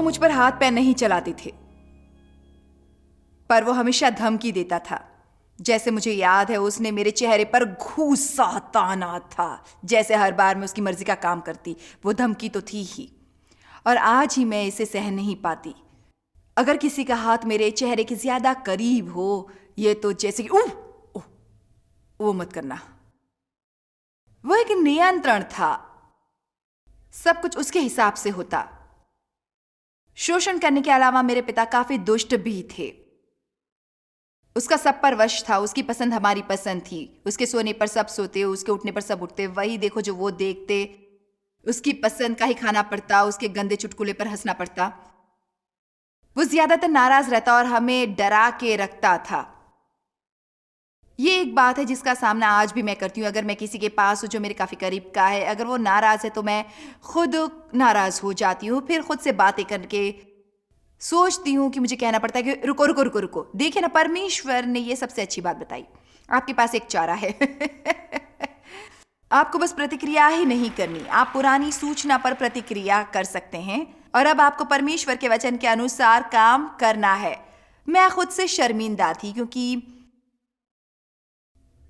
मुझ पर हाथ पैर नहीं चलाते थे, पर वो हमेशा धमकी देता था। जैसे मुझे याद है, उसने मेरे चेहरे पर घूंसा ताना था, जैसे हर बार मैं उसकी मर्जी का काम करती। वो धमकी तो थी ही, और आज ही मैं इसे सह नहीं पाती। अगर किसी का हाथ मेरे चेहरे के ज्यादा करीब हो, ये तो जैसे कि उह, उह, वो मत करना। वो एक नियंत्रण था, सब कुछ उसके हिसाब से होता। शोषण करने के अलावा मेरे पिता काफी दुष्ट भी थे। उसका सब पर वश था, उसकी पसंद हमारी पसंद थी। उसके सोने पर सब सोते, उसके उठने पर सब उठते, वही देखो जो वो देखते। उसकी पसंद का ही खाना पड़ता, उसके गंदे चुटकुले पर हंसना पड़ता। वो ज्यादातर नाराज रहता और हमें डरा के रखता था। ये एक बात है जिसका सामना आज भी मैं करती हूँ। अगर मैं किसी के पास हूँ जो मेरे काफी करीब का है, अगर वो नाराज है तो मैं खुद नाराज हो जाती हूँ। फिर खुद से बातें करके सोचती हूँ कि मुझे कहना पड़ता है कि रुको रुको रुको रुको। देखिए ना, परमेश्वर ने ये सबसे अच्छी बात बताई। आपके पास एक चारा है। आपको बस प्रतिक्रिया ही नहीं करनी, आप पुरानी सूचना पर प्रतिक्रिया कर सकते हैं, और अब आपको परमेश्वर के वचन के अनुसार काम करना है। मैं खुद से शर्मिंदा थी, क्योंकि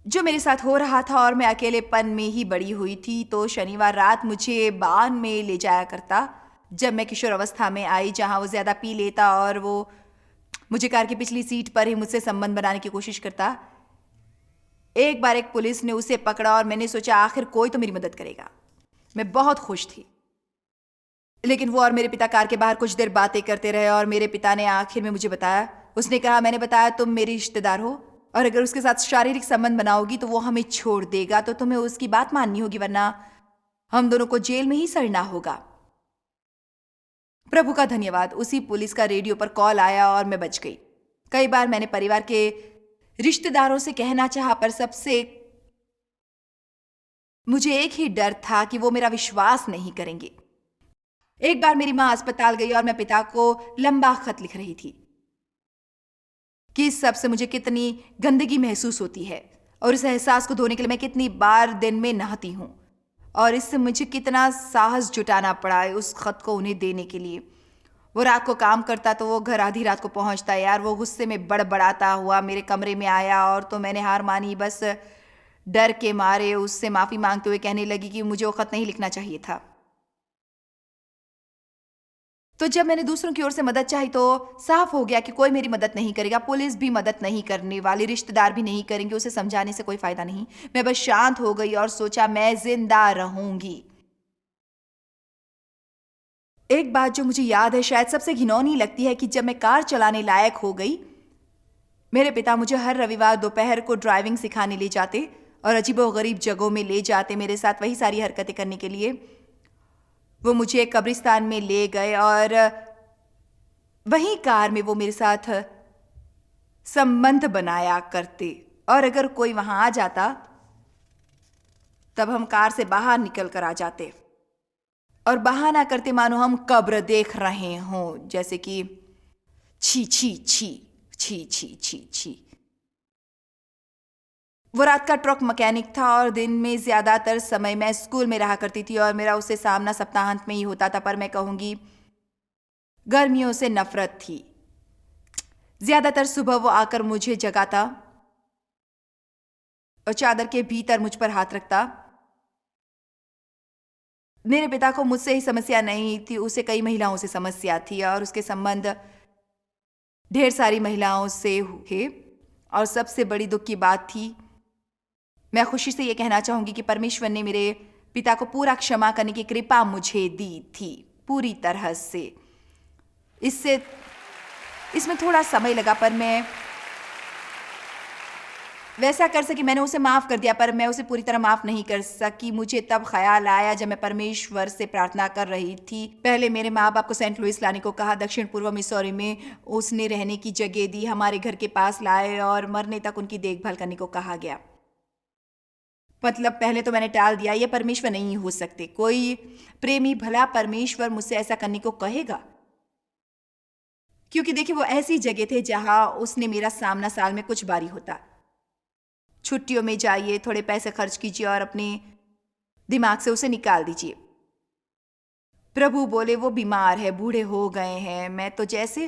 जो मेरे साथ हो रहा था और मैं अकेलेपन में ही बड़ी हुई थी। तो शनिवार रात मुझे बार में ले जाया करता जब मैं किशोर अवस्था में आई, जहां वो ज्यादा पी लेता और वो मुझे कार की पिछली सीट पर ही मुझसे संबंध बनाने की कोशिश करता। एक बार एक पुलिस ने उसे पकड़ा और मैंने सोचा आखिर कोई तो मेरी मदद करेगा। मैं बहुत खुश थी, लेकिन वो और मेरे पिता कार के बाहर कुछ देर बातें करते रहे और मेरे पिता ने आखिर में मुझे बताया। उसने कहा, मैंने बताया तुम मेरी रिश्तेदार हो, और अगर उसके साथ शारीरिक संबंध बनाओगी तो वो हमें छोड़ देगा, तो तुम्हें उसकी बात माननी होगी, वरना हम दोनों को जेल में ही सड़ना होगा। प्रभु का धन्यवाद, उसी पुलिस का रेडियो पर कॉल आया और मैं बच गई। कई बार मैंने परिवार के रिश्तेदारों से कहना चाहा, पर सबसे मुझे एक ही डर था कि वो मेरा विश्वास नहीं करेंगे। एक बार मेरी मां अस्पताल गई और मैं पिता को लंबा खत लिख रही थी कि इस सब से मुझे कितनी गंदगी महसूस होती है, और इस एहसास को धोने के लिए मैं कितनी बार दिन में नहाती हूँ, और इससे मुझे कितना साहस जुटाना पड़ा है उस खत को उन्हें देने के लिए। वो रात को काम करता तो वो घर आधी रात को पहुंचता। यार, वो गुस्से में बड़बड़ाता हुआ मेरे कमरे में आया, और तो मैंने हार मानी। बस डर के मारे उससे माफी मांगते हुए कहने लगी कि मुझे वो खत नहीं लिखना चाहिए था। तो जब मैंने दूसरों की ओर से मदद चाही तो साफ हो गया कि कोई मेरी मदद नहीं करेगा, पुलिस भी मदद नहीं करने वाली, रिश्तेदार भी नहीं करेंगे, उसे समझाने से कोई फायदा नहीं। मैं बस शांत हो गई और सोचा मैं जिंदा रहूंगी। एक बात जो मुझे याद है, शायद सबसे घिनौनी लगती है, कि जब मैं कार चलाने लायक हो गई, मेरे पिता मुझे हर रविवार दोपहर को ड्राइविंग सिखाने ले जाते और अजीबोगरीब जगहों में ले जाते मेरे साथ वही सारी हरकतें करने के लिए। वो मुझे एक कब्रिस्तान में ले गए और वहीं कार में वो मेरे साथ संबंध बनाया करते, और अगर कोई वहां आ जाता तब हम कार से बाहर निकल कर आ जाते और बहाना करते मानो हम कब्र देख रहे हों, जैसे कि छी छी छी छी छी छी छी। वो रात का ट्रक मैकेनिक था और दिन में ज्यादातर समय मैं स्कूल में रहा करती थी, और मेरा उससे सामना सप्ताहांत में ही होता था। पर मैं कहूंगी गर्मियों से नफरत थी। ज्यादातर सुबह वो आकर मुझे जगाता और चादर के भीतर मुझ पर हाथ रखता। मेरे पिता को मुझसे ही समस्या नहीं थी, उसे कई महिलाओं से समस्या थी, और उसके संबंध ढेर सारी महिलाओं से हुए। और सबसे बड़ी दुख की बात थी, मैं खुशी से यह कहना चाहूंगी कि परमेश्वर ने मेरे पिता को पूरा क्षमा करने की कृपा मुझे दी थी, पूरी तरह से। इसमें थोड़ा समय लगा, पर मैं वैसा कर सकी। मैंने उसे माफ कर दिया, पर मैं उसे पूरी तरह माफ नहीं कर सकी। मुझे तब ख्याल आया जब मैं परमेश्वर से प्रार्थना कर रही थी। पहले मेरे माँ बाप को सेंट लुइस लाने को कहा, दक्षिण पूर्व मिसौरी में उसने रहने की जगह दी, हमारे घर के पास लाए और मरने तक उनकी देखभाल करने को कहा गया। मतलब पहले तो मैंने टाल दिया, ये परमेश्वर नहीं हो सकते। कोई प्रेमी भला परमेश्वर मुझसे ऐसा करने को कहेगा? क्योंकि देखिए, वो ऐसी जगह थे जहां उसने मेरा सामना साल में कुछ बारी होता। छुट्टियों में जाइए, थोड़े पैसे खर्च कीजिए और अपने दिमाग से उसे निकाल दीजिए। प्रभु बोले वो बीमार है, बूढ़े हो गए हैं। मैं तो जैसे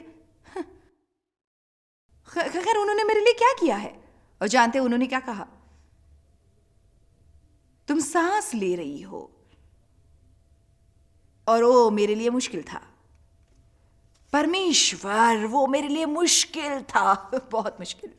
खैर उन्होंने मेरे लिए क्या किया है? और जानते हैं उन्होंने क्या कहा? तुम सांस ले रही हो। और वो मेरे लिए मुश्किल था। परमेश्वर, वो मेरे लिए मुश्किल था बहुत मुश्किल।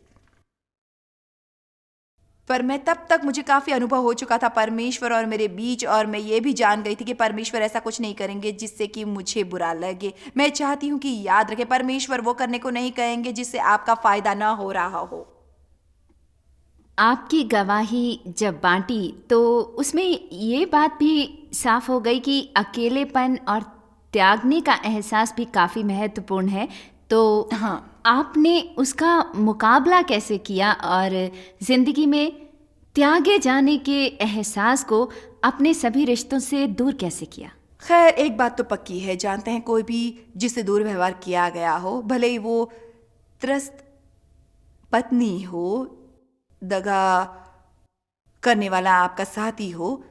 पर मैं तब तक मुझे काफी अनुभव हो चुका था परमेश्वर और मेरे बीच, और मैं ये भी जान गई थी कि परमेश्वर ऐसा कुछ नहीं करेंगे जिससे कि मुझे बुरा लगे। मैं चाहती हूं कि याद रखें, परमेश्वर वो करने को नहीं कहेंगे जिससे आपका फायदा ना हो रहा हो। आपकी गवाही जब बांटी तो उसमें ये बात भी साफ हो गई कि अकेलेपन और त्यागने का एहसास भी काफ़ी महत्वपूर्ण है। तो हाँ, आपने उसका मुकाबला कैसे किया और ज़िंदगी में त्यागे जाने के एहसास को अपने सभी रिश्तों से दूर कैसे किया? खैर एक बात तो पक्की है, जानते हैं कोई भी जिससे दूर व्यवहार किया गया हो, भले ही वो त्रस्त पत्नी हो, दगा करने वाला आपका साथी हो,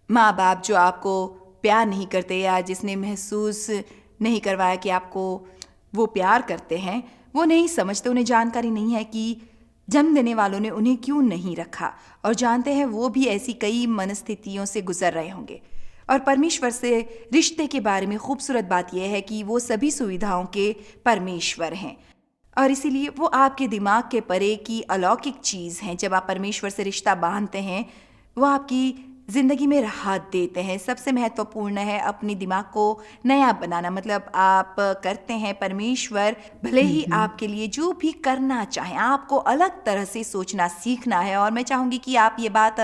माँ बाप जो आपको प्यार नहीं करते या जिसने महसूस नहीं करवाया कि आपको वो प्यार करते हैं, वो नहीं समझते, उन्हें जानकारी नहीं है कि जन्म देने वालों ने उन्हें क्यों नहीं रखा। और जानते हैं वो भी ऐसी कई मनस्थितियों से गुजर रहे होंगे। और परमेश्वर से रिश्ते के बारे में खूबसूरत बात यह है कि वो सभी सुविधाओं के परमेश्वर हैं, और इसीलिए वो आपके दिमाग के परे की अलौकिक चीज़ हैं। जब आप परमेश्वर से रिश्ता बांधते हैं, वो आपकी ज़िंदगी में राहत देते हैं। सबसे महत्वपूर्ण है अपने दिमाग को नया बनाना, मतलब आप करते हैं, परमेश्वर भले ही आपके लिए जो भी करना चाहें, आपको अलग तरह से सोचना सीखना है। और मैं चाहूँगी कि आप ये बात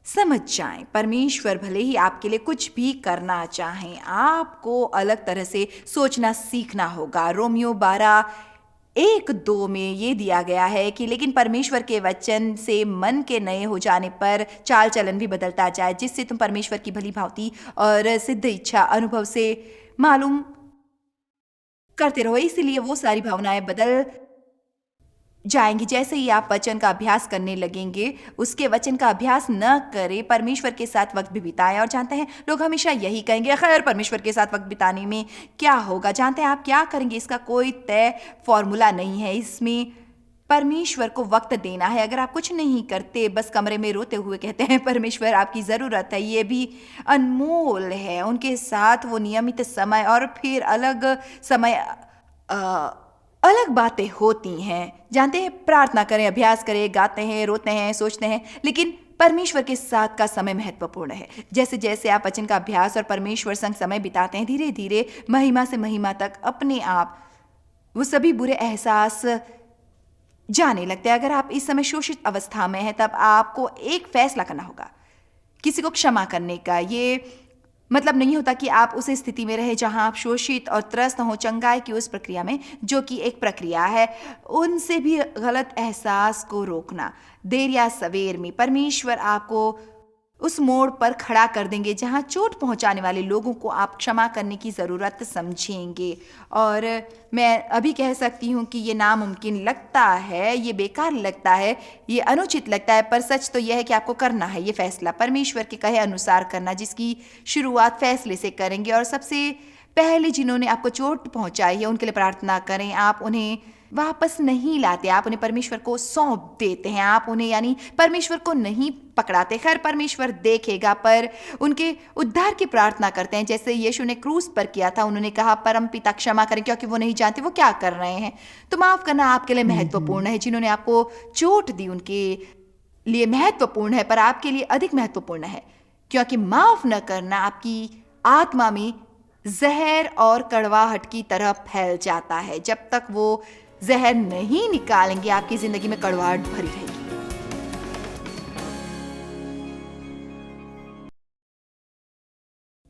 समझ जाएं, परमेश्वर भले ही आपके लिए कुछ भी करना चाहें, आपको अलग तरह से सोचना सीखना होगा। रोमियो 12:1-2 में ये दिया गया है कि लेकिन परमेश्वर के वचन से मन के नए हो जाने पर चाल चलन भी बदलता जाए, जिससे तुम परमेश्वर की भली भांति और सिद्ध इच्छा अनुभव से मालूम करते रहो। इसीलिए वो सारी भावनाएं बदल जाएंगी जैसे ही आप वचन का अभ्यास करने लगेंगे। उसके वचन का अभ्यास न करें, परमेश्वर के साथ वक्त भी बिताएं। और जानते हैं लोग हमेशा यही कहेंगे, खैर परमेश्वर के साथ वक्त बिताने में क्या होगा। जानते हैं आप क्या करेंगे, इसका कोई तय फॉर्मूला नहीं है। इसमें परमेश्वर को वक्त देना है। अगर आप कुछ नहीं करते, बस कमरे में रोते हुए कहते हैं परमेश्वर आपकी ज़रूरत है, ये भी अनमोल है। उनके साथ वो नियमित समय और फिर अलग समय अलग बातें होती हैं। जानते हैं, प्रार्थना करें, अभ्यास करें, गाते हैं, रोते हैं, सोचते हैं, लेकिन परमेश्वर के साथ का समय महत्वपूर्ण है। जैसे जैसे आप वचन का अभ्यास और परमेश्वर संग समय बिताते हैं, धीरे धीरे महिमा से महिमा तक अपने आप वो सभी बुरे एहसास जाने लगते हैं। अगर आप इस समय शोषित अवस्था में हैं, तब आपको एक फैसला करना होगा, किसी को क्षमा करने का। ये मतलब नहीं होता कि आप उस स्थिति में रहे जहां आप शोषित और त्रस्त हो, चंगाई की उस प्रक्रिया में, जो कि एक प्रक्रिया है। उनसे भी गलत एहसास को रोकना, देर या सवेर में परमेश्वर आपको उस मोड़ पर खड़ा कर देंगे जहां चोट पहुंचाने वाले लोगों को आप क्षमा करने की ज़रूरत समझेंगे। और मैं अभी कह सकती हूं कि ये नामुमकिन लगता है, ये बेकार लगता है, ये अनुचित लगता है, पर सच तो यह है कि आपको करना है ये फैसला, परमेश्वर के कहे अनुसार करना, जिसकी शुरुआत फैसले से करेंगे। और सबसे पहले जिन्होंने आपको चोट पहुंचाई है उनके लिए प्रार्थना करें। आप उन्हें वापस नहीं लाते, आप उन्हें परमेश्वर को सौंप देते हैं। आप उन्हें यानी परमेश्वर को नहीं पकड़ाते। खैर परमेश्वर देखेगा, पर उनके उद्धार की प्रार्थना करते हैं, जैसे यीशु ने क्रूस पर किया था। उन्होंने कहा परम पिता क्षमा करें, क्योंकि वो नहीं जानते वो क्या कर रहे हैं। तो माफ करना आपके लिए महत्वपूर्ण है। जिन्होंने आपको चोट दी उनके लिए महत्वपूर्ण है, पर आपके लिए अधिक महत्वपूर्ण है, क्योंकि माफ न करना आपकी आत्मा में जहर और कड़वाहट की तरह फैल जाता है। जब तक वो जहर नहीं निकालेंगे, आपकी जिंदगी में कड़वाहट भरी रहेगी।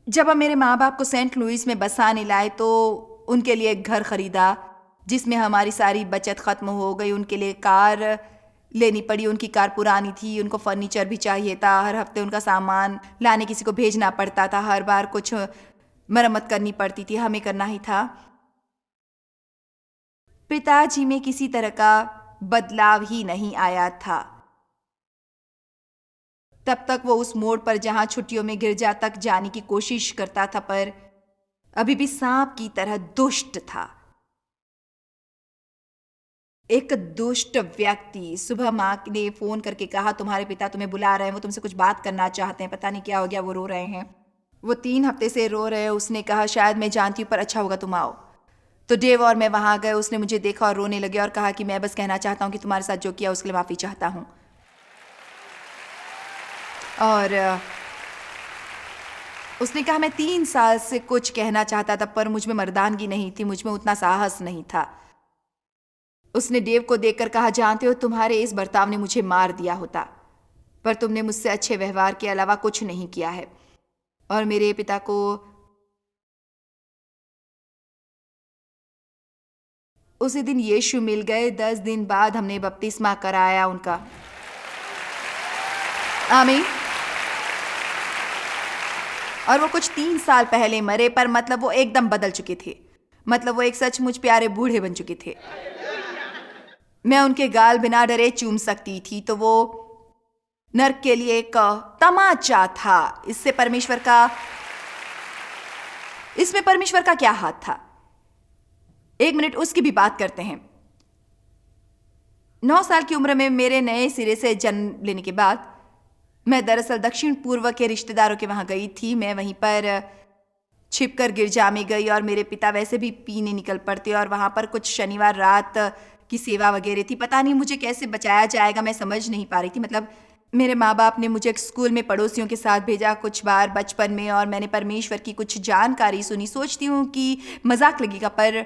जब हम मेरे माँ बाप को सेंट लुइस में बसाने लाए, तो उनके लिए एक घर खरीदा जिसमें हमारी सारी बचत खत्म हो गई। उनके लिए कार लेनी पड़ी, उनकी कार पुरानी थी, उनको फर्नीचर भी चाहिए था। हर हफ्ते उनका सामान लाने किसी को भेजना पड़ता था, हर बार कुछ मरम्मत करनी पड़ती थी, हमें करना ही था। पिताजी में किसी तरह का बदलाव ही नहीं आया था। तब तक वो उस मोड़ पर जहां छुट्टियों में गिरजा तक जाने की कोशिश करता था, पर अभी भी सांप की तरह दुष्ट था। एक दुष्ट व्यक्ति। सुबह माँ ने फोन करके कहा तुम्हारे पिता तुम्हें बुला रहे हैं, वो तुमसे कुछ बात करना चाहते हैं, पता नहीं क्या हो गया, वो रो रहे हैं। वो 3 हफ्ते से रो रहे हैं। उसने कहा शायद मैं जानती हूँ पर अच्छा होगा तुम आओ। तो डेव और मैं वहां गए। उसने मुझे देखा और रोने लगे और कहा कि मैं बस कहना चाहता हूँ कि तुम्हारे साथ जो किया उसके लिए माफी चाहता हूँ। और उसने कहा मैं 3 साल से कुछ कहना चाहता था पर मुझ में मर्दानगी नहीं थी, मुझ में उतना साहस नहीं था। उसने डेव को देखकर कहा जानते हो तुम्हारे इस बर्ताव ने मुझे मार दिया होता, पर तुमने मुझसे अच्छे व्यवहार के अलावा कुछ नहीं किया है। और मेरे पिता को उसी दिन यीशु मिल गए। 10 दिन बाद हमने बपतिस्मा कराया उनका। आमीन। और वो कुछ 3 साल पहले मरे, पर मतलब वो एकदम बदल चुके थे। मतलब वो एक सचमुच प्यारे बूढ़े बन चुके थे। मैं उनके गाल बिना डरे चूम सकती थी। तो वो नर्क के लिए एक तमाचा था। इसमें परमेश्वर का क्या हाथ था? 1 मिनट उसकी भी बात करते हैं। 9 साल की उम्र में मेरे नए सिरे से जन्म लेने के बाद मैं दरअसल दक्षिण पूर्व के रिश्तेदारों के वहां गई थी। मैं वहीं पर छिपकर गिरजा में गई और मेरे पिता वैसे भी पीने निकल पड़ते और वहां पर कुछ शनिवार रात की सेवा वगैरह थी। पता नहीं मुझे कैसे बचाया जाएगा, मैं समझ नहीं पा रही थी। मतलब मेरे माँ बाप ने मुझे एक स्कूल में पड़ोसियों के साथ भेजा कुछ बार बचपन में, और मैंने परमेश्वर की कुछ जानकारी सुनी। सोचती हूँ कि मजाक लगेगा, पर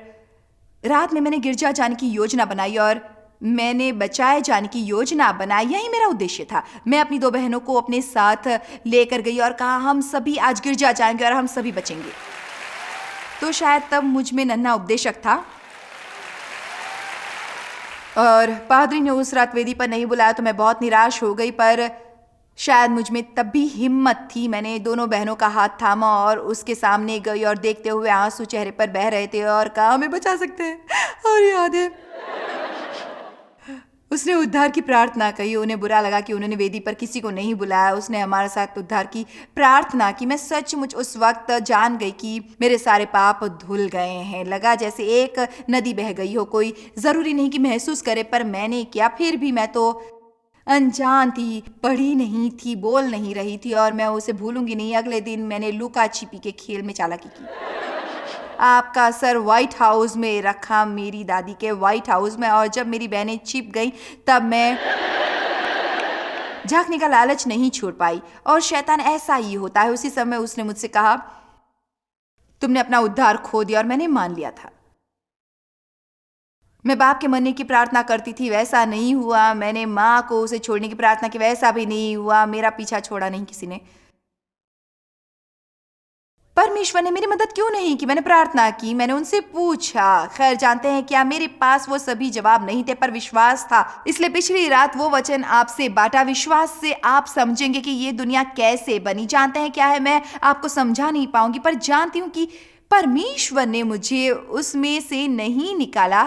रात में मैंने गिरजा जाने की योजना बनाई और मैंने बचाए जाने की योजना बनाई। यही मेरा उद्देश्य था। मैं अपनी 2 बहनों को अपने साथ लेकर गई और कहा हम सभी आज गिरजा जाएंगे और हम सभी बचेंगे। तो शायद तब मुझ में नन्हा उपदेशक था और पादरी ने उस रात वेदी पर नहीं बुलाया तो मैं बहुत निराश हो गई, पर शायद मुझ में तब भी हिम्मत थी। मैंने दोनों बहनों का हाथ थामा और उसके सामने गई और देखते हुए आंसू चेहरे पर बह रहे थे और कहा हमें बचा सकते हैं। और याद है उसने उद्धार की प्रार्थना कही। उन्हें बुरा लगा कि उन्होंने वेदी पर किसी को नहीं बुलाया। उसने हमारे साथ उद्धार की प्रार्थना की। मैं सचमुच उस वक्त जान गई कि मेरे सारे पाप धुल गए हैं। लगा जैसे एक नदी बह गई हो। कोई जरूरी नहीं कि महसूस करे, पर मैंने किया। फिर भी मैं तो अनजान थी, पढ़ी नहीं थी, बोल नहीं रही थी, और मैं उसे भूलूंगी नहीं। अगले दिन मैंने लुका छिपी के खेल में चालाकी की। आपका सर व्हाइट हाउस में रखा, मेरी दादी के व्हाइट हाउस में, और जब मेरी बहनें छिप गईं तब मैं झांकने का लालच नहीं छोड़ पाई। और शैतान ऐसा ही होता है। उसी समय उसने मुझसे कहा तुमने अपना उद्धार खो दिया, और मैंने मान लिया था। मैं बाप के मरने की प्रार्थना करती थी, वैसा नहीं हुआ। मैंने माँ को उसे छोड़ने की प्रार्थना की, वैसा भी नहीं हुआ। मेरा पीछा छोड़ा नहीं किसी ने। परमेश्वर ने मेरी मदद क्यों नहीं की? मैंने प्रार्थना की, मैंने उनसे पूछा। खैर जानते हैं क्या, मेरे पास वो सभी जवाब नहीं थे, पर विश्वास था। इसलिए पिछली रात वो वचन आपसे बांटा। विश्वास से आप समझेंगे कि ये दुनिया कैसे बनी। जानते हैं क्या है, मैं आपको समझा नहीं पाऊंगी, पर जानती हूं कि परमेश्वर ने मुझे उसमें से नहीं निकाला,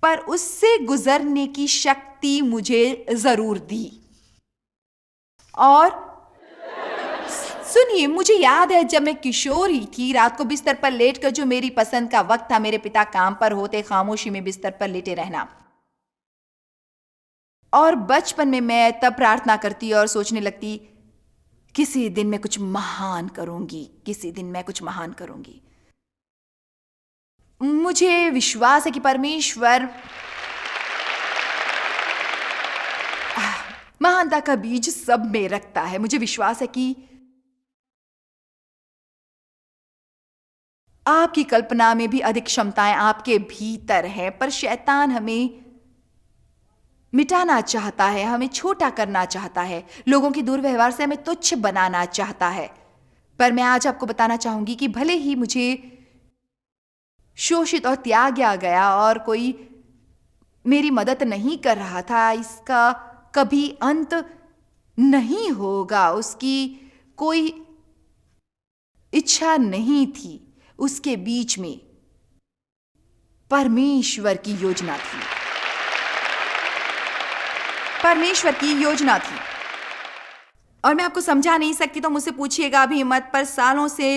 पर उससे गुजरने की शक्ति मुझे जरूर दी। और सुनिए, मुझे याद है जब मैं किशोरी थी, रात को बिस्तर पर लेटकर, जो मेरी पसंद का वक्त था, मेरे पिता काम पर होते, खामोशी में बिस्तर पर लेटे रहना। और बचपन में मैं तब प्रार्थना करती और सोचने लगती किसी दिन मैं कुछ महान करूंगी, किसी दिन मैं कुछ महान करूंगी। मुझे विश्वास है कि परमेश्वर महानता का बीज सब में रखता है। मुझे विश्वास है कि आपकी कल्पना में भी अधिक क्षमताएं आपके भीतर हैं, पर शैतान हमें मिटाना चाहता है, हमें छोटा करना चाहता है, लोगों के दुर्व्यवहार से हमें तुच्छ बनाना चाहता है। पर मैं आज आपको बताना चाहूंगी कि भले ही मुझे शोषित और त्यागा गया और कोई मेरी मदद नहीं कर रहा था, इसका कभी अंत नहीं होगा। उसकी कोई इच्छा नहीं थी। उसके बीच में परमेश्वर की योजना थी। परमेश्वर की योजना थी। और मैं आपको समझा नहीं सकती तो मुझसे पूछिएगा अभी मत, पर सालों से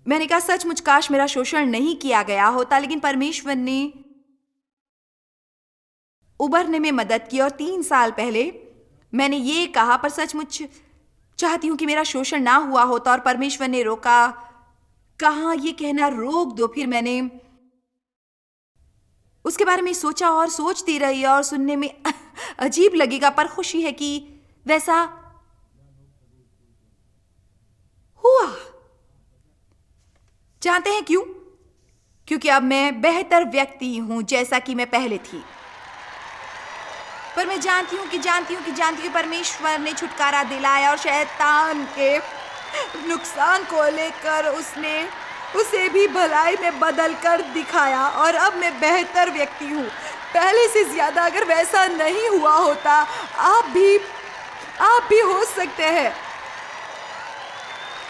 मैंने कहा सचमुच काश मेरा शोषण नहीं किया गया होता, लेकिन परमेश्वर ने उबरने में मदद की। और 3 साल पहले मैंने ये कहा, पर सचमुच चाहती हूं कि मेरा शोषण ना हुआ होता, और परमेश्वर ने रोका। कहा ये कहना रोक दो। फिर मैंने उसके बारे में सोचा और सोचती रही, और सुनने में अजीब लगेगा पर खुशी है कि वैसा हुआ। जानते हैं क्यों? क्योंकि अब मैं बेहतर व्यक्ति हूं जैसा कि मैं पहले थी। पर मैं जानती हूं कि परमेश्वर ने छुटकारा दिलाया, और शैतान के नुकसान को लेकर उसने उसे भी भलाई में बदल कर दिखाया, और अब मैं बेहतर व्यक्ति हूँ पहले से ज्यादा। अगर वैसा नहीं हुआ होता, आप भी हो सकते हैं।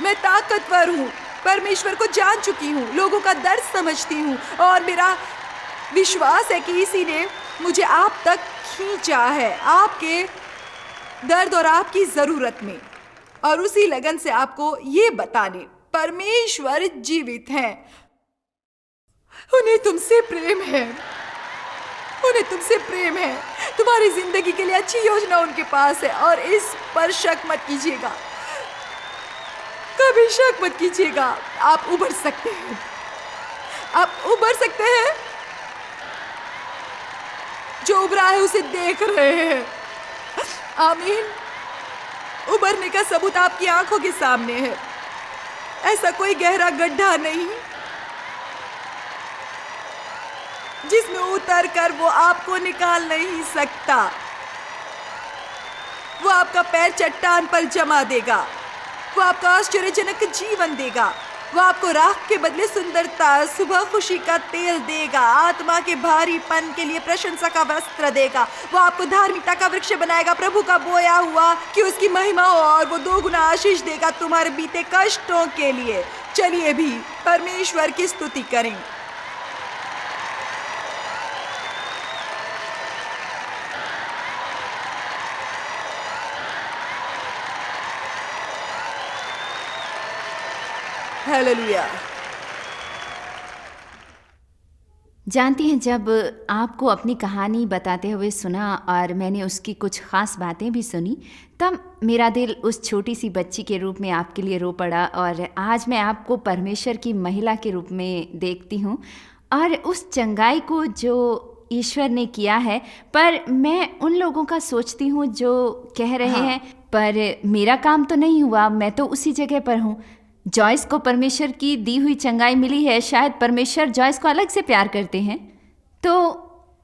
मैं ताकतवर हूँ, परमेश्वर को जान चुकी हूँ, लोगों का दर्द समझती हूँ, और मेरा विश्वास है कि इसी ने मुझे आप तक खींचा है, आपके दर्द और आपकी जरूरत में, और उसी लगन से आपको ये बताने परमेश्वर जीवित हैं। उन्हें तुमसे प्रेम है, तुम्हारी जिंदगी के लिए अच्छी योजना उनके पास है, और इस पर शक मत कीजिएगा, कभी शक मत कीजिएगा। आप उबर सकते हैं। जो उबरा है उसे देख रहे हैं। आमीन। उबरने का सबूत आपकी आंखों के सामने है। ऐसा कोई गहरा गड्ढा नहीं जिसमें उतर कर वो आपको निकाल नहीं सकता। वो आपका पैर चट्टान पर जमा देगा, वो आपका आश्चर्यजनक जीवन देगा, वो आपको राख के बदले सुंदरता, सुबह खुशी का तेल देगा, आत्मा के भारीपन के लिए प्रशंसा का वस्त्र देगा, वो आपको धार्मिकता का वृक्ष बनाएगा, प्रभु का बोया हुआ कि उसकी महिमा हो, और वो 2 गुना आशीष देगा तुम्हारे बीते कष्टों के लिए। चलिए भी परमेश्वर की स्तुति करें। हालेलुया। जानती हैं, जब आपको अपनी कहानी बताते हुए सुना और मैंने उसकी कुछ ख़ास बातें भी सुनी, तब मेरा दिल उस छोटी सी बच्ची के रूप में आपके लिए रो पड़ा, और आज मैं आपको परमेश्वर की महिला के रूप में देखती हूँ, और उस चंगाई को जो ईश्वर ने किया है। पर मैं उन लोगों का सोचती हूँ जो कह रहे हैं पर मेरा काम तो नहीं हुआ, मैं तो उसी जगह पर हूँ। जॉयस को परमेश्वर की दी हुई चंगाई मिली है, शायद परमेश्वर जॉयस को अलग से प्यार करते हैं। तो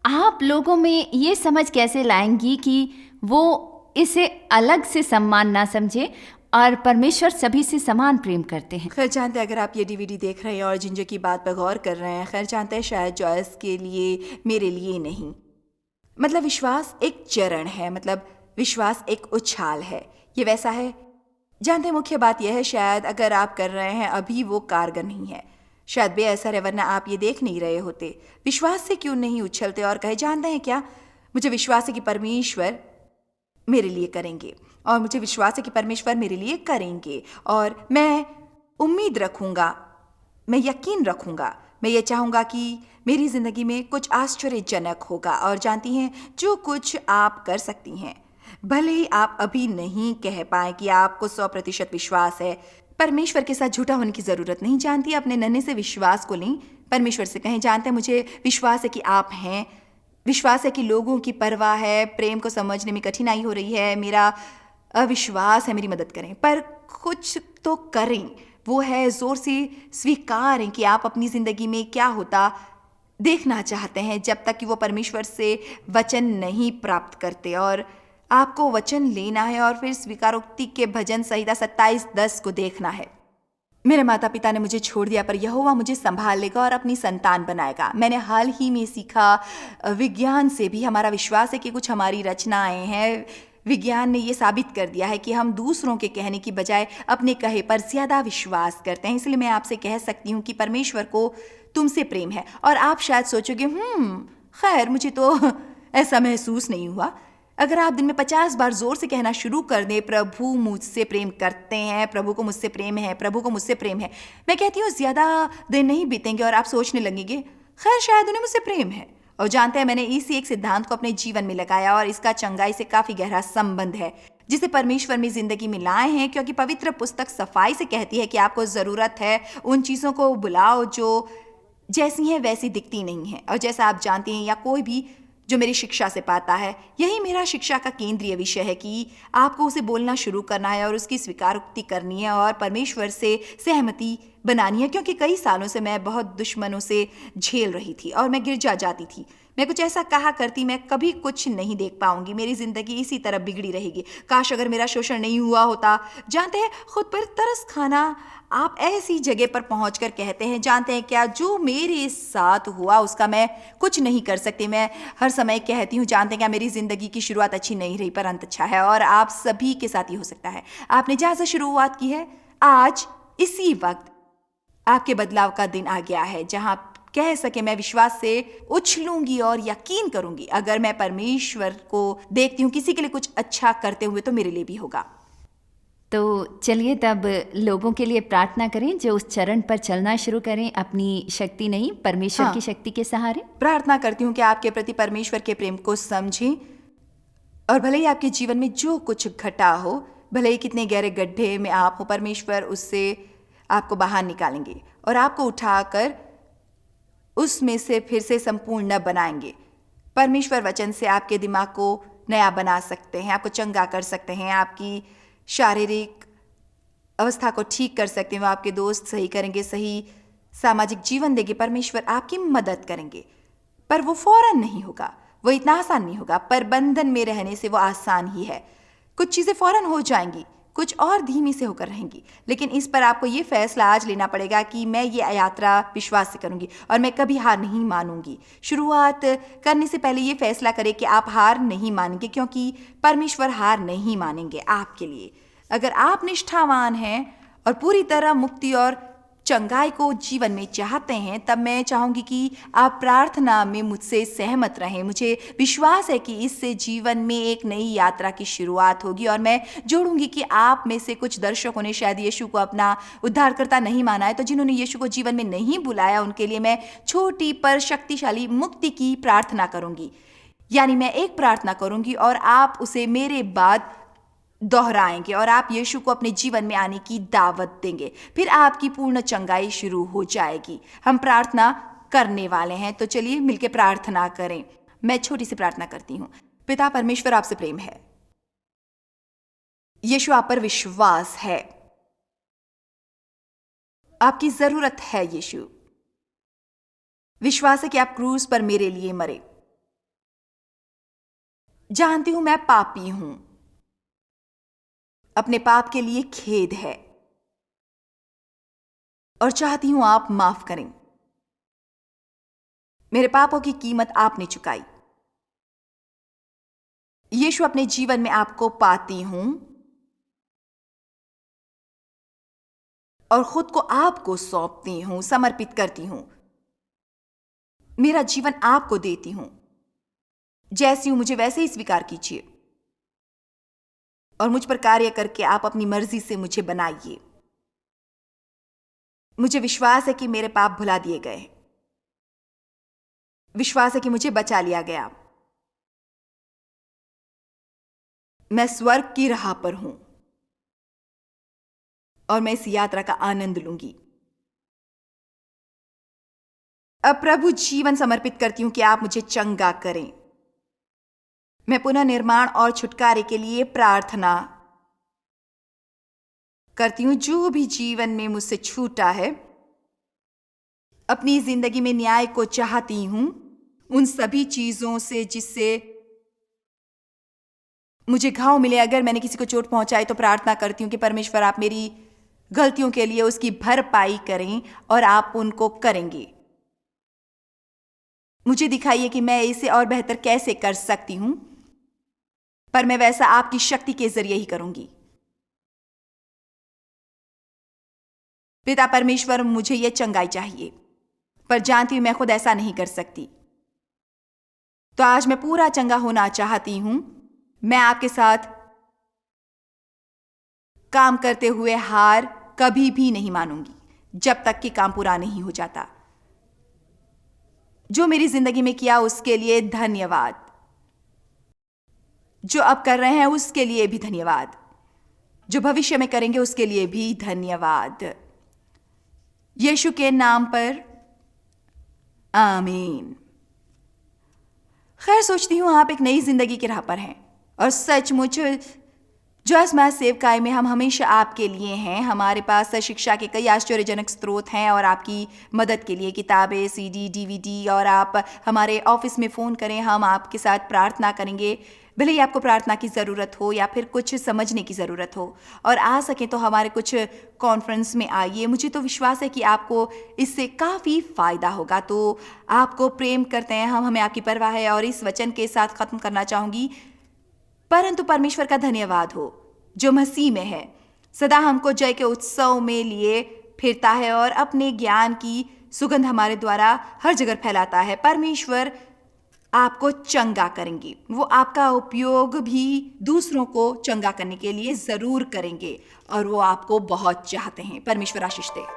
आप लोगों में ये समझ कैसे लाएंगी कि वो इसे अलग से सम्मान ना समझे, और परमेश्वर सभी से समान प्रेम करते हैं। खैर जानते हैं, अगर आप ये डीवीडी देख रहे हैं और जिंजो की बात पर गौर कर रहे हैं, खैर जानते हैं शायद जॉयस के लिए, मेरे लिए नहीं। मतलब विश्वास एक चरण है, मतलब विश्वास एक उछाल है, ये वैसा है। जानते हैं मुख्य बात यह है, शायद अगर आप कर रहे हैं अभी वो कारगर नहीं है, शायद बेअसर है, वरना आप ये देख नहीं रहे होते। विश्वास से क्यों नहीं उछलते और कहे जानते हैं क्या, मुझे विश्वास है कि परमेश्वर मेरे लिए करेंगे, और मुझे विश्वास है कि परमेश्वर मेरे लिए करेंगे, और मैं उम्मीद रखूंगा, मैं यकीन रखूंगा, मैं ये चाहूँगा कि मेरी ज़िंदगी में कुछ आश्चर्यजनक होगा। और जानती हैं, जो कुछ आप कर सकती हैं, भले ही आप अभी नहीं कह पाए कि आपको 100% विश्वास है, परमेश्वर के साथ झूठा होने की ज़रूरत नहीं। जानती है, अपने नन्हे से विश्वास को लें, परमेश्वर से कहें जानते हैं मुझे विश्वास है कि आप हैं, विश्वास है कि लोगों की परवाह है, प्रेम को समझने में कठिनाई हो रही है, मेरा अविश्वास है, मेरी मदद करें, पर कुछ तो करें। वो है ज़ोर से स्वीकारें कि आप अपनी ज़िंदगी में क्या होता देखना चाहते हैं, जब तक कि वो परमेश्वर से वचन नहीं प्राप्त करते। और आपको वचन लेना है और फिर स्वीकारोक्ति के भजन संहिता 27:10 को देखना है। मेरे माता पिता ने मुझे छोड़ दिया, पर यहोवा मुझे संभाल लेगा और अपनी संतान बनाएगा। मैंने हाल ही में सीखा, विज्ञान से भी हमारा विश्वास है कि कुछ हमारी रचनाएं हैं। विज्ञान ने ये साबित कर दिया है कि हम दूसरों के कहने की बजाय अपने कहे पर ज़्यादा विश्वास करते हैं। इसलिए मैं आपसे कह सकती हूँ कि परमेश्वर को तुमसे प्रेम है। और आप शायद सोचोगे खैर मुझे तो ऐसा महसूस नहीं हुआ। अगर आप दिन में 50 बार जोर से कहना शुरू कर दें, प्रभु मुझसे प्रेम करते हैं, प्रभु को मुझसे प्रेम है, प्रभु को मुझसे प्रेम है, मैं कहती हूँ ज़्यादा दिन नहीं बीतेंगे और आप सोचने लगेंगे खैर शायद उन्हें मुझसे प्रेम है। और जानते हैं, मैंने इसी एक सिद्धांत को अपने जीवन में लगाया और इसका चंगाई से काफ़ी गहरा संबंध है जिसे परमेश्वर में ज़िंदगी में लाए हैं, क्योंकि पवित्र पुस्तक सफाई से कहती है कि आपको ज़रूरत है उन चीज़ों को बुलाओ जो जैसी हैं वैसी दिखती नहीं हैं। और जैसा आप जानते हैं या कोई भी जो मेरी शिक्षा से पाता है, यही मेरा शिक्षा का केंद्रीय विषय है कि आपको उसे बोलना शुरू करना है और उसकी स्वीकारोक्ति करनी है और परमेश्वर से सहमति बनानी है। क्योंकि कई सालों से मैं बहुत दुश्मनों से झेल रही थी और मैं गिरजा जाती थी, मैं कुछ ऐसा कहा करती, मैं कभी कुछ नहीं देख पाऊंगी, मेरी जिंदगी इसी तरह बिगड़ी रहेगी। काश अगर मेरा शोषण नहीं हुआ होता। जानते हैं, खुद पर तरस खाना आप ऐसी जगह पर पहुंचकर कहते हैं, जानते हैं क्या, जो मेरे साथ हुआ उसका मैं कुछ नहीं कर सकती। मैं हर समय कहती हूँ, जानते हैं क्या, मेरी जिंदगी की शुरुआत अच्छी नहीं रही पर अंत अच्छा है। और आप सभी के साथ ही हो सकता है। आपने जहां से शुरुआत की है, आज इसी वक्त आपके बदलाव का दिन आ गया है, जहां कह सके मैं विश्वास से उछलूंगी और यकीन करूंगी अगर मैं परमेश्वर को देखती हूँ किसी के लिए कुछ अच्छा करते हुए तो मेरे लिए भी होगा। तो चलिए तब लोगों के लिए प्रार्थना करें जो उस चरण पर चलना शुरू करें, अपनी शक्ति नहीं परमेश्वर की शक्ति के सहारे। प्रार्थना करती हूँ कि आपके प्रति परमेश्वर के प्रेम को समझें और भले ही आपके जीवन में जो कुछ घटा हो, भले ही कितने गहरे गड्ढे में आप हो, परमेश्वर उससे आपको बाहर निकालेंगे और आपको उठाकर उसमें से फिर से संपूर्ण बनाएंगे। परमेश्वर वचन से आपके दिमाग को नया बना सकते हैं, आपको चंगा कर सकते हैं, आपकी शारीरिक अवस्था को ठीक कर सकते हैं, वो आपके दोस्त सही करेंगे, सही सामाजिक जीवन देंगे, परमेश्वर आपकी मदद करेंगे। पर वो फौरन नहीं होगा, वो इतना आसान नहीं होगा। पर बंधन में रहने से वो आसान ही है। कुछ चीज़ें फौरन हो जाएंगी, कुछ और धीमी से होकर रहेंगी, लेकिन इस पर आपको ये फैसला आज लेना पड़ेगा कि मैं ये यात्रा विश्वास से करूंगी और मैं कभी हार नहीं मानूंगी। शुरुआत करने से पहले ये फैसला करें कि आप हार नहीं मानेंगे, क्योंकि परमेश्वर हार नहीं मानेंगे आपके लिए। अगर आप निष्ठावान हैं और पूरी तरह मुक्ति और चंगाई को जीवन में चाहते हैं, तब मैं चाहूंगी कि आप प्रार्थना में मुझसे सहमत रहें। मुझे विश्वास है कि इससे जीवन में एक नई यात्रा की शुरुआत होगी और मैं जोड़ूंगी कि आप में से कुछ दर्शकों ने शायद यीशु को अपना उद्धारकर्ता नहीं माना है, तो जिन्होंने यीशु को जीवन में नहीं बुलाया उनके लिए मैं छोटी पर शक्तिशाली मुक्ति की प्रार्थना करूंगी। यानी मैं एक प्रार्थना करूंगी और आप उसे मेरे बाद दोहराएंगे और आप यीशु को अपने जीवन में आने की दावत देंगे। फिर आपकी पूर्ण चंगाई शुरू हो जाएगी। हम प्रार्थना करने वाले हैं, तो चलिए मिलकर प्रार्थना करें। मैं छोटी सी प्रार्थना करती हूँ। पिता परमेश्वर, आपसे प्रेम है, यीशु आप पर विश्वास है, आपकी जरूरत है यीशु। विश्वास है कि आप क्रूस पर मेरे लिए मरे। जानती हूं मैं पापी हूं, अपने पाप के लिए खेद है और चाहती हूं आप माफ करें। मेरे पापों की कीमत आपने चुकाई। यीशु, अपने जीवन में आपको पाती हूं और खुद को आपको सौंपती हूं, समर्पित करती हूं। मेरा जीवन आपको देती हूं, जैसी हूं मुझे वैसे ही स्वीकार कीजिए और मुझ पर कार्य करके आप अपनी मर्जी से मुझे बनाइए। मुझे विश्वास है कि मेरे पाप भुला दिए गए, विश्वास है कि मुझे बचा लिया गया। मैं स्वर्ग की राह पर हूं और मैं इस यात्रा का आनंद लूंगी। अब प्रभु, जीवन समर्पित करती हूं कि आप मुझे चंगा करें। मैं पुनः निर्माण और छुटकारे के लिए प्रार्थना करती हूं। जो भी जीवन में मुझसे छूटा है, अपनी जिंदगी में न्याय को चाहती हूं, उन सभी चीजों से जिससे मुझे घाव मिले। अगर मैंने किसी को चोट पहुंचाई तो प्रार्थना करती हूं कि परमेश्वर आप मेरी गलतियों के लिए उसकी भरपाई करें और आप उनको करेंगे। मुझे दिखाइए कि मैं इसे और बेहतर कैसे कर सकती हूं, पर मैं वैसा आपकी शक्ति के जरिए ही करूंगी। पिता परमेश्वर, मुझे यह चंगाई चाहिए, पर जानती हूं मैं खुद ऐसा नहीं कर सकती। तो आज मैं पूरा चंगा होना चाहती हूं मैं आपके साथ काम करते हुए हार कभी भी नहीं मानूंगी जब तक कि काम पूरा नहीं हो जाता। जो मेरी जिंदगी में किया उसके लिए धन्यवाद, जो अब कर रहे हैं उसके लिए भी धन्यवाद, जो भविष्य में करेंगे उसके लिए भी धन्यवाद। यीशु के नाम पर आमीन। खैर, सोचती हूं आप एक नई जिंदगी की राह पर हैं और सचमुच जॉयस मैथ सेवकाई में हम हमेशा आपके लिए हैं। हमारे पास शिक्षा के कई आश्चर्यजनक स्रोत हैं और आपकी मदद के लिए किताबें, सीडी, डीवीडी, और आप हमारे ऑफिस में फ़ोन करें, हम आपके साथ प्रार्थना करेंगे। भले ही आपको प्रार्थना की ज़रूरत हो या फिर कुछ समझने की ज़रूरत हो, और आ सके तो हमारे कुछ कॉन्फ्रेंस में आइए। मुझे तो विश्वास है कि आपको इससे काफ़ी फ़ायदा होगा। तो आपको प्रेम करते हैं हम, हमें आपकी परवाह है। और इस वचन के साथ ख़त्म करना चाहूँगी, परंतु परमेश्वर का धन्यवाद हो जो मसीह में है, सदा हमको जय के उत्सव में लिए फिरता है और अपने ज्ञान की सुगंध हमारे द्वारा हर जगह फैलाता है। परमेश्वर आपको चंगा करेंगे, वो आपका उपयोग भी दूसरों को चंगा करने के लिए ज़रूर करेंगे और वो आपको बहुत चाहते हैं। परमेश्वर आशीष दे।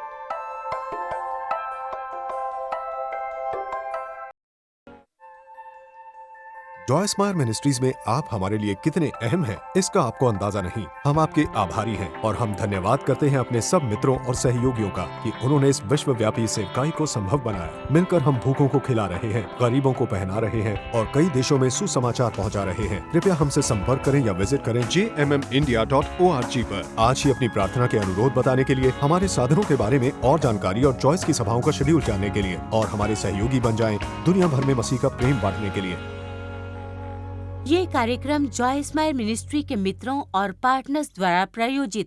जॉयस मायर मिनिस्ट्रीज में आप हमारे लिए कितने अहम हैं, इसका आपको अंदाजा नहीं। हम आपके आभारी हैं और हम धन्यवाद करते हैं अपने सब मित्रों और सहयोगियों का कि उन्होंने इस विश्वव्यापी सेवकाई को संभव बनाया। मिलकर हम भूखों को खिला रहे हैं, गरीबों को पहना रहे हैं और कई देशों में सुसमाचार पहुंचा रहे हैं। कृपया हमसे संपर्क करें या विजिट करें jmmindia.org पर। आज ही अपनी प्रार्थना के अनुरोध बताने के लिए, हमारे साधनों के बारे में और जानकारी और जॉयस की सभाओं का शेड्यूल जानने के लिए, और हमारे सहयोगी बन जाएं दुनिया भर में मसीह का प्रेम बांटने के लिए। ये कार्यक्रम जॉयस मायर मिनिस्ट्री के मित्रों और पार्टनर्स द्वारा प्रायोजित